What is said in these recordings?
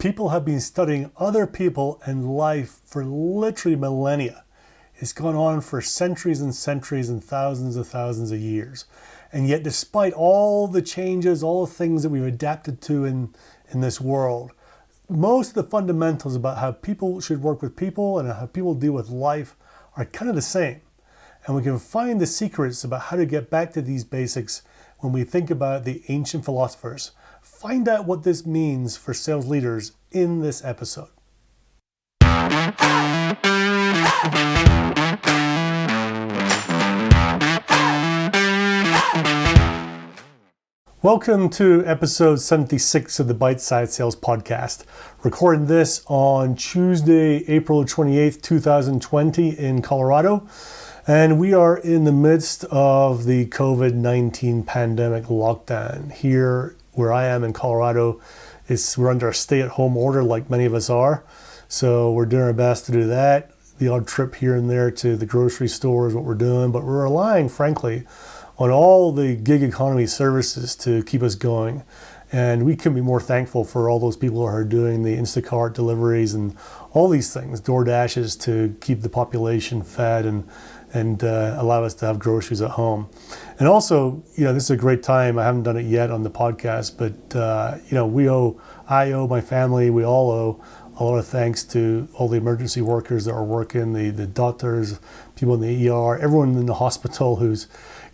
People have been studying other people and life for literally millennia. It's gone on for centuries and centuries and thousands of years. And yet, despite all the changes, all the things that we've adapted to in this world, most of the fundamentals about how people should work with people and how people deal with life are kind of the same. And we can find the secrets about how to get back to these basics when we think about the ancient philosophers. Find out what this means for sales leaders in this episode. Welcome to episode 76 of the Bite Size Sales Podcast. Recording this on Tuesday, April 28th, 2020 in Colorado. And we are in the midst of the COVID-19 pandemic lockdown. Here where I am in Colorado, we're under a stay-at-home order like many of us are. So we're doing our best to do that. The odd trip here and there to the grocery store is what we're doing, but we're relying, frankly, on all the gig economy services to keep us going. And we couldn't be more thankful for all those people who are doing the Instacart deliveries and all these things, DoorDashes, to keep the population fed and allow us to have groceries at home. And also, this is a great time. I haven't done it yet on the podcast, but I owe my family, we all owe a lot of thanks to all the emergency workers that are working, the doctors, people in the ER, everyone in the hospital who's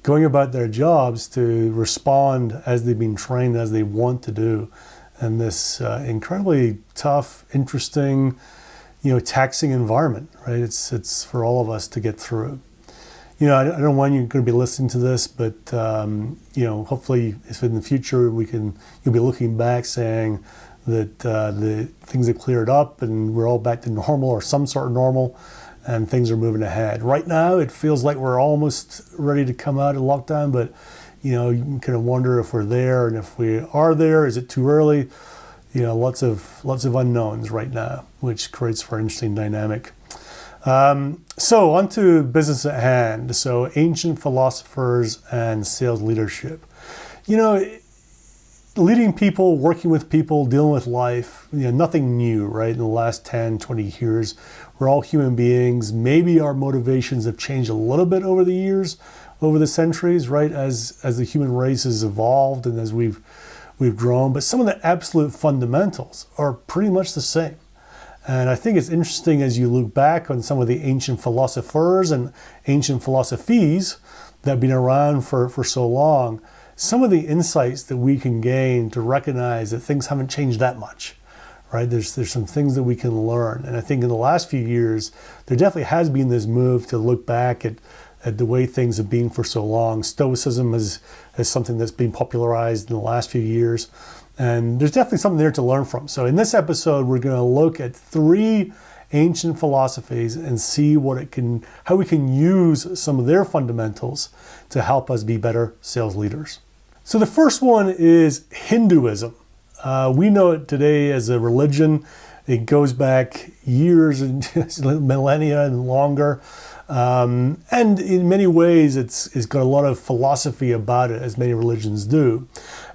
going about their jobs to respond as they've been trained, as they want to do. And this incredibly tough, interesting, taxing environment, right? It's for all of us to get through. I don't know when you're going to be listening to this, but hopefully, if in the future you'll be looking back saying that the things have cleared up and we're all back to normal or some sort of normal, and things are moving ahead. Right now, it feels like we're almost ready to come out of lockdown, but you kind of wonder if we're there, and if we are there, is it too early? Lots of unknowns right now, which creates for an interesting dynamic. So on to business at hand. So ancient philosophers and sales leadership. Leading people, working with people, dealing with life, nothing new, right? In the last 10, 20 years, we're all human beings. Maybe our motivations have changed a little bit over the years, over the centuries, right? As the human race has evolved and as we've grown, but some of the absolute fundamentals are pretty much the same. And I think it's interesting as you look back on some of the ancient philosophers and ancient philosophies that have been around for so long, some of the insights that we can gain to recognize that things haven't changed that much, right? There's some things that we can learn. And I think in the last few years, there definitely has been this move to look back at the way things have been for so long. Stoicism is something that's been popularized in the last few years. And there's definitely something there to learn from. So in this episode, we're going to look at 3 ancient philosophies and see how we can use some of their fundamentals to help us be better sales leaders. So the first one is Hinduism. We know it today as a religion. It goes back years and millennia and longer. And in many ways, it's got a lot of philosophy about it, as many religions do.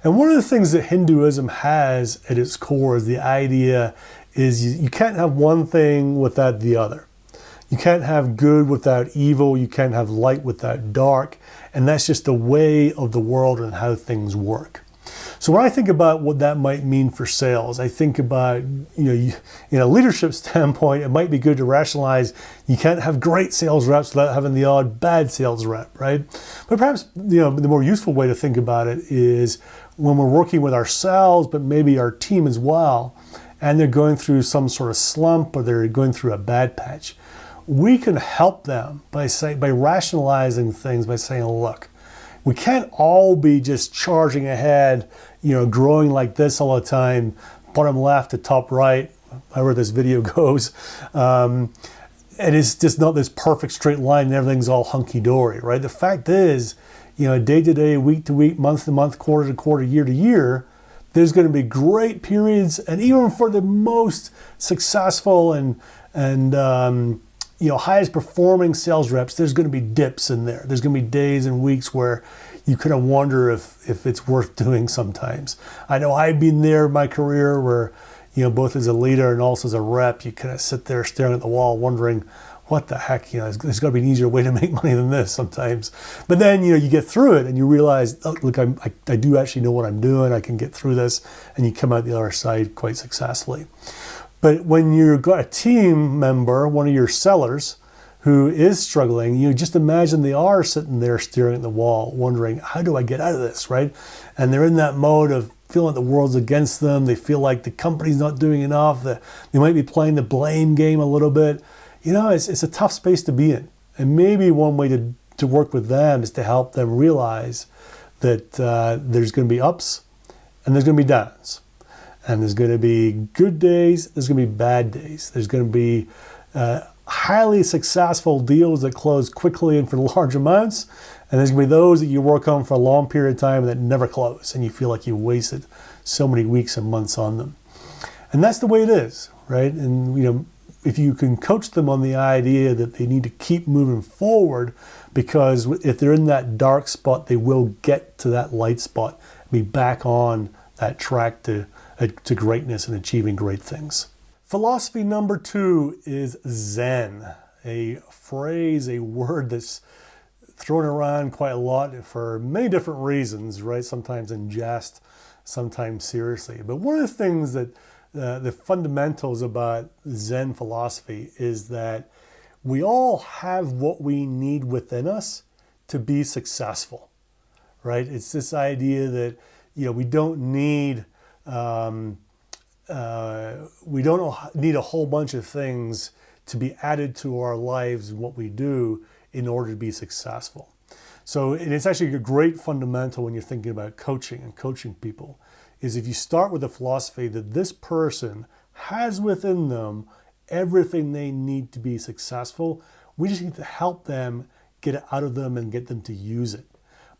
And one of the things that Hinduism has at its core is the idea is you can't have one thing without the other. You can't have good without evil. You can't have light without dark. And that's just the way of the world and how things work. So when I think about what that might mean for sales, I think about, in a leadership standpoint, it might be good to rationalize you can't have great sales reps without having the odd bad sales rep, right? But perhaps, the more useful way to think about it is when we're working with ourselves, but maybe our team as well, and they're going through some sort of slump or they're going through a bad patch, we can help them by rationalizing things, by saying, look, we can't all be just charging ahead, growing like this all the time, bottom left to top right, however this video goes. And it's just not this perfect straight line and everything's all hunky-dory, right? The fact is, day to day, week to week, month to month, quarter to quarter, year to year, there's going to be great periods. And even for the most successful and highest performing sales reps, there's going to be dips in there. There's going to be days and weeks where you kind of wonder if it's worth doing sometimes. I know I've been there in my career where, both as a leader and also as a rep, you kind of sit there staring at the wall wondering, what the heck, there's got to be an easier way to make money than this sometimes. But then, you get through it and you realize, oh, look, I do actually know what I'm doing. I can get through this, and you come out the other side quite successfully. But when you've got a team member, one of your sellers, who is struggling, you just imagine they are sitting there staring at the wall, wondering, how do I get out of this, right? And they're in that mode of feeling like the world's against them. They feel like the company's not doing enough. That they might be playing the blame game a little bit. It's a tough space to be in. And maybe one way to work with them is to help them realize that there's going to be ups and there's going to be downs. And there's going to be good days, there's going to be bad days. There's going to be highly successful deals that close quickly and for large amounts. And there's going to be those that you work on for a long period of time that never close. And you feel like you wasted so many weeks and months on them. And that's the way it is, right? And, if you can coach them on the idea that they need to keep moving forward, because if they're in that dark spot, they will get to that light spot and be back on that track to greatness and achieving great things. Philosophy number 2 is Zen, a phrase, a word that's thrown around quite a lot for many different reasons, right? Sometimes in jest, sometimes seriously. But one of the things that the fundamentals about Zen philosophy is that we all have what we need within us to be successful, right? It's this idea that we don't need a whole bunch of things to be added to our lives and what we do in order to be successful. So, and it's actually a great fundamental when you're thinking about coaching and coaching people, is if you start with the philosophy that this person has within them everything they need to be successful, we just need to help them get it out of them and get them to use it.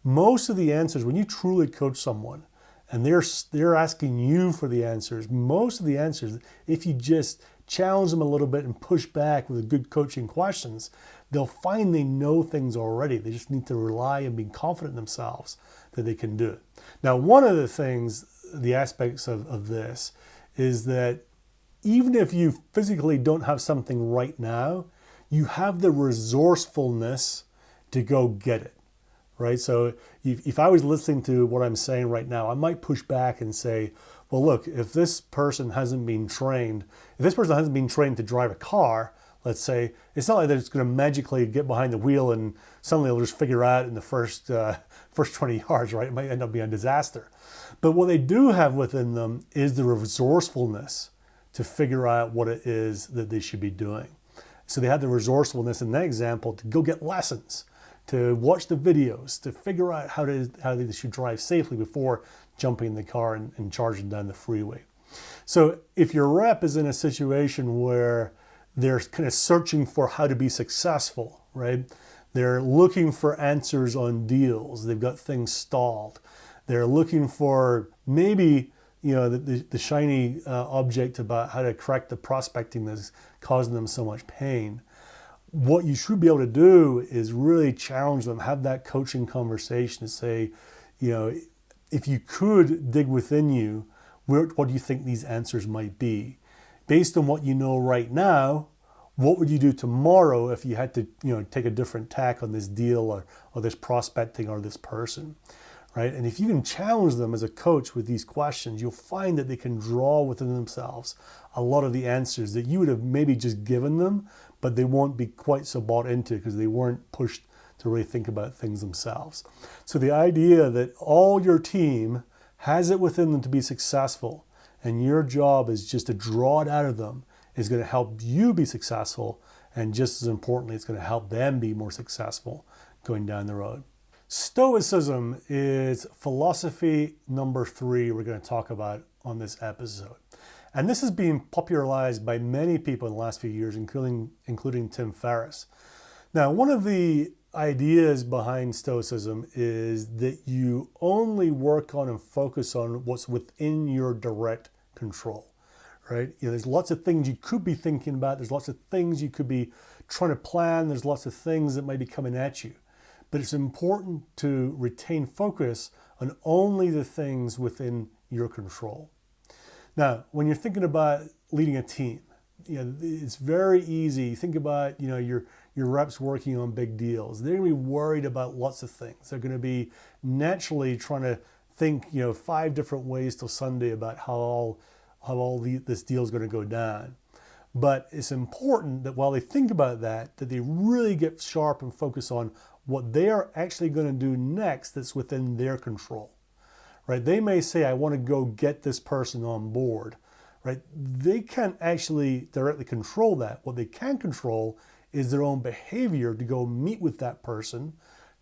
Most of the answers, when you truly coach someone and they're asking you for the answers, most of the answers, if you just challenge them a little bit and push back with good coaching questions, they'll find they know things already. They just need to rely and be confident in themselves that they can do it. Now, one of the things, the aspects of this is that even if you physically don't have something right now, you have the resourcefulness to go get it, right? So if I was listening to what I'm saying right now, I might push back and say, well, look, if this person hasn't been trained to drive a car, let's say, it's not like that it's going to magically get behind the wheel and suddenly they'll just figure out in the first 20 yards, right? It might end up being a disaster. But what they do have within them is the resourcefulness to figure out what it is that they should be doing. So they have the resourcefulness in that example to go get lessons, to watch the videos, to figure out how they should drive safely before jumping in the car and charging down the freeway. So if your rep is in a situation where they're kind of searching for how to be successful, right? They're looking for answers on deals. They've got things stalled. They're looking for maybe the shiny object about how to correct the prospecting that's causing them so much pain. What you should be able to do is really challenge them, have that coaching conversation and say, if you could dig within you, what do you think these answers might be? Based on what you know right now, what would you do tomorrow if you had to take a different tack on this deal or this prospecting or this person? Right? And if you can challenge them as a coach with these questions, you'll find that they can draw within themselves a lot of the answers that you would have maybe just given them, but they won't be quite so bought into because they weren't pushed to really think about things themselves. So the idea that all your team has it within them to be successful, and your job is just to draw it out of them, is going to help you be successful, and just as importantly, it's going to help them be more successful going down the road. Stoicism is philosophy number 3 we're going to talk about on this episode. And this is being popularized by many people in the last few years, including Tim Ferriss. Now, one of the ideas behind Stoicism is that you only work on and focus on what's within your direct control, right? There's lots of things you could be thinking about. There's lots of things you could be trying to plan. There's lots of things that might be coming at you. But it's important to retain focus on only the things within your control. Now, when you're thinking about leading a team, it's very easy. Think about, your reps working on big deals. They're going to be worried about lots of things. They're going to be naturally trying to think, 5 different ways till Sunday about how this deal is going to go down. But it's important that while they think about that they really get sharp and focus on what they are actually going to do next that's within their control. Right? They may say, I want to go get this person on board. Right? They can't actually directly control that. What they can control is their own behavior to go meet with that person,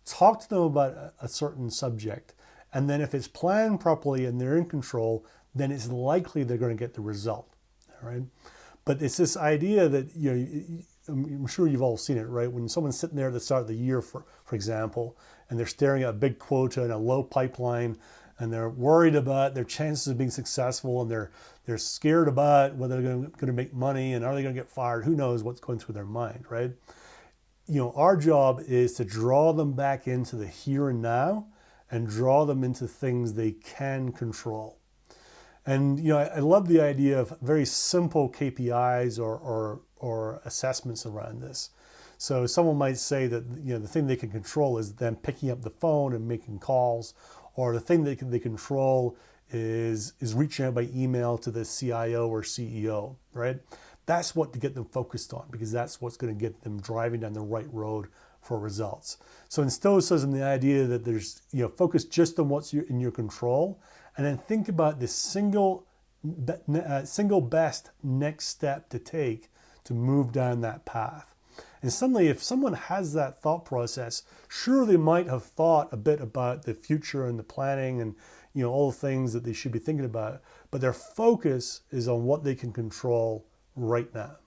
talk to them about a certain subject, and then if it's planned properly and they're in control, then it's likely they're going to get the result. All right? But it's this idea that, I'm sure you've all seen it, right? When someone's sitting there at the start of the year, for example, and they're staring at a big quota and a low pipeline, and they're worried about their chances of being successful, and they're scared about whether they're going to make money, and are they going to get fired? Who knows what's going through their mind, right? Our job is to draw them back into the here and now and draw them into things they can control. And I love the idea of very simple KPIs or assessments around this. So someone might say that the thing they can control is them picking up the phone and making calls, or the thing they control is reaching out by email to the CIO or CEO, right? That's what to get them focused on, because that's what's going to get them driving down the right road for results. So in Stoicism, the idea that there's focus just on what's in your control, and then think about the single best next step to take to move down that path. And suddenly, if someone has that thought process, sure, they might have thought a bit about the future and the planning and all the things that they should be thinking about, but their focus is on what they can control right now.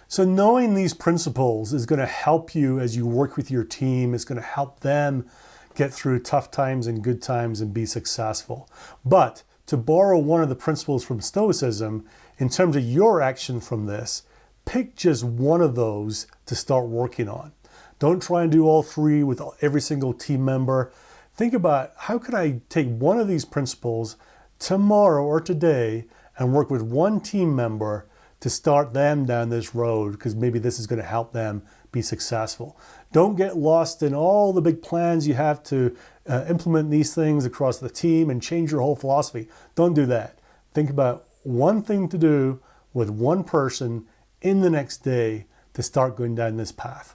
So knowing these principles is going to help you as you work with your team. It's going to help them get through tough times and good times and be successful. But to borrow one of the principles from Stoicism, in terms of your action from this, pick just one of those to start working on. Don't try and do all 3 with every single team member. Think about, how can I take one of these principles tomorrow or today and work with one team member to start them down this road, because maybe this is going to help them be successful. Don't get lost in all the big plans you have to implement these things across the team and change your whole philosophy. Don't do that. Think about one thing to do with one person in the next day to start going down this path.